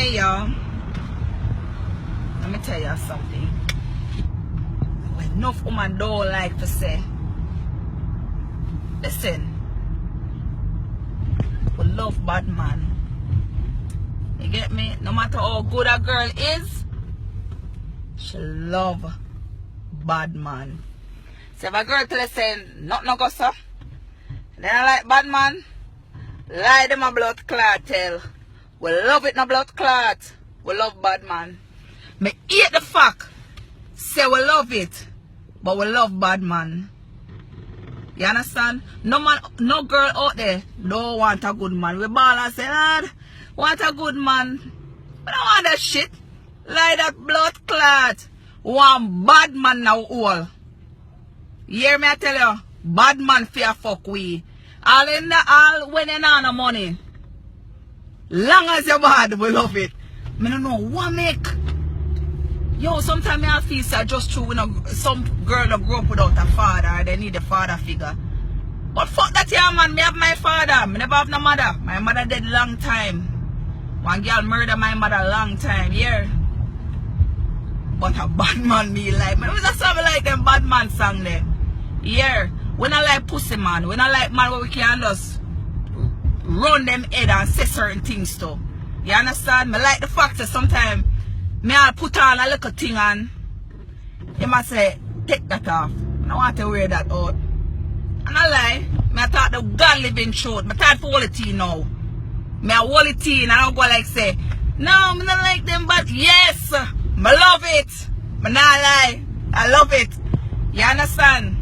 me, y'all. Let me tell you something. When enough woman don't like to say, listen, we love bad man. You get me? No matter how good a girl is, she love bad man. So if a girl tell her saying nothing no go so, then I like bad man, lie them a blood clot tell. We love it no blood clot. We love bad man. Me hate the fact say we love it, but we love bad man. You understand? No man, no girl out there don't want a good man. We ball and say, lad, want a good man. We don't want that shit. Like that blood clot. Want bad man now all. You hear me I tell you? Bad man fear fuck we. All when you know no money. Long as you're bad, we love it. I don't know what make. Yo, sometimes I feel so just true when some girl that grew up without a father, they need a father figure. But fuck that yeah man, me have my father. I never have no mother. My mother dead long time. One girl murdered my mother long time, yeah. But a bad man me like. Man, we just have like them bad man song there. Yeah. We not like pussy man. We not like man where we can just run them head and say certain things too. You understand? Me like the fact that sometimes me I'll put on a little thing and you must say, take that off. I don't want to wear that out. And I lie. Me I thought the God living truth. Me tired for all the tea now. Me I hold the tea and I don't go like say, no, me not like them but yes, me love it. Me not lie. I love it. You understand?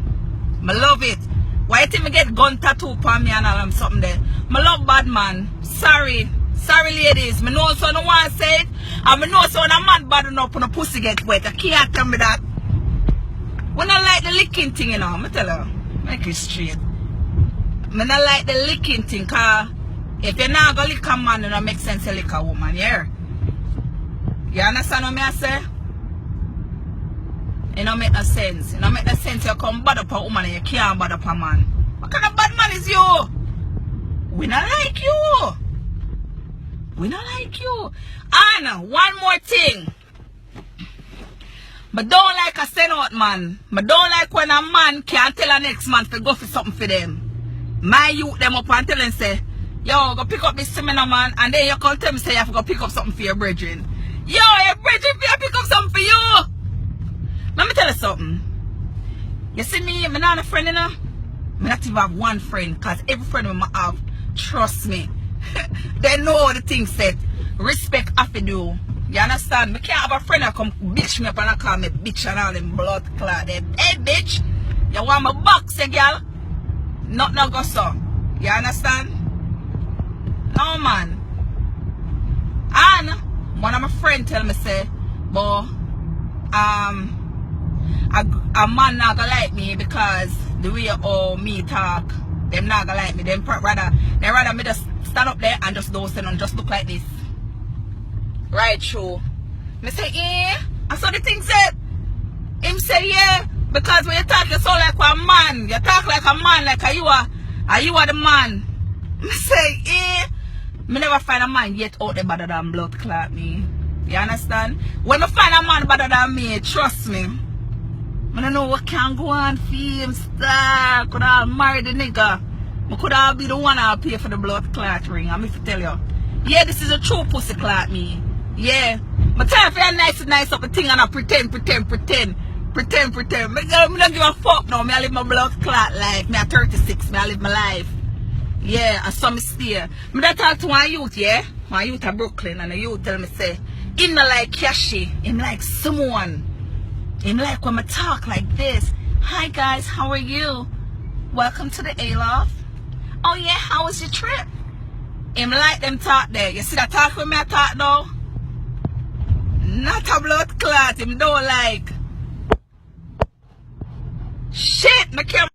Me love it. Why you think me get gun tattoo on me and all them something there? Me love bad man. Sorry. Sorry ladies. Me know so no one say it. And me know so when a man bad enough when a pussy get wet. I can't tell me that. When I like the licking thing, you know, me tell her. Make it straight. Me not like the licking thing, cause if you're not gonna lick a man, it don't make sense to lick a woman, yeah? You understand what me I say? It don't make no sense. It don't make no sense you come bad up a woman and you can't bad up a man. What kind of bad man is you? We not like you. We not like you. And one more thing. But don't like a send out man. But don't like when a man can't tell a next man to go for something for them. My youth them up and tell them say, yo, go pick up this seminar man, and then you come tell me say you have to go pick up something for your brethren. Yo, your brethren you pick up something for you. Let me tell you something. You see me, I'm not a friend, you know? I not even have one friend, because every friend I have, trust me, they know the things that respect have to do. You understand? I can't have a friend that come bitch me up and I call me bitch and all them blood clot. Hey bitch, you want my box, girl? Not no go so. You understand? No man. And one of my friends tell me say, boy, a man not gonna like me because the way me talk, them not gonna like me. Them rather me just stand up there and just don't say nothing, just look like this. Right, true. Me say, I saw the thing said. Him say, yeah, because when you talk, you sound like a man. You talk like a man, like you are the man. Me say, me never find a man yet out there better than blood clot me. You understand? When I find a man better than me, trust me. I don't know what can go on for him, star. Could I marry the nigga? I could I be the one I'll pay for the blood clot ring. I'm if to tell you. Yeah, this is a true pussy clot me. Yeah. My time for you nice up the thing and I pretend. Me don't give a fuck now. Me I live my blood clot life. Me at 36. Me I live my life. Yeah, I saw me stay. Me that talk to one youth, yeah? My youth at Brooklyn and the youth tell me say, him not like Cashy, him like someone. Him like when I talk like this. Hi guys, how are you? Welcome to the A-Loft. Oh yeah, how was your trip? Him like them talk there. You see that talk with me I talk though? Not a blood clot, him don't like. Shit, my camera.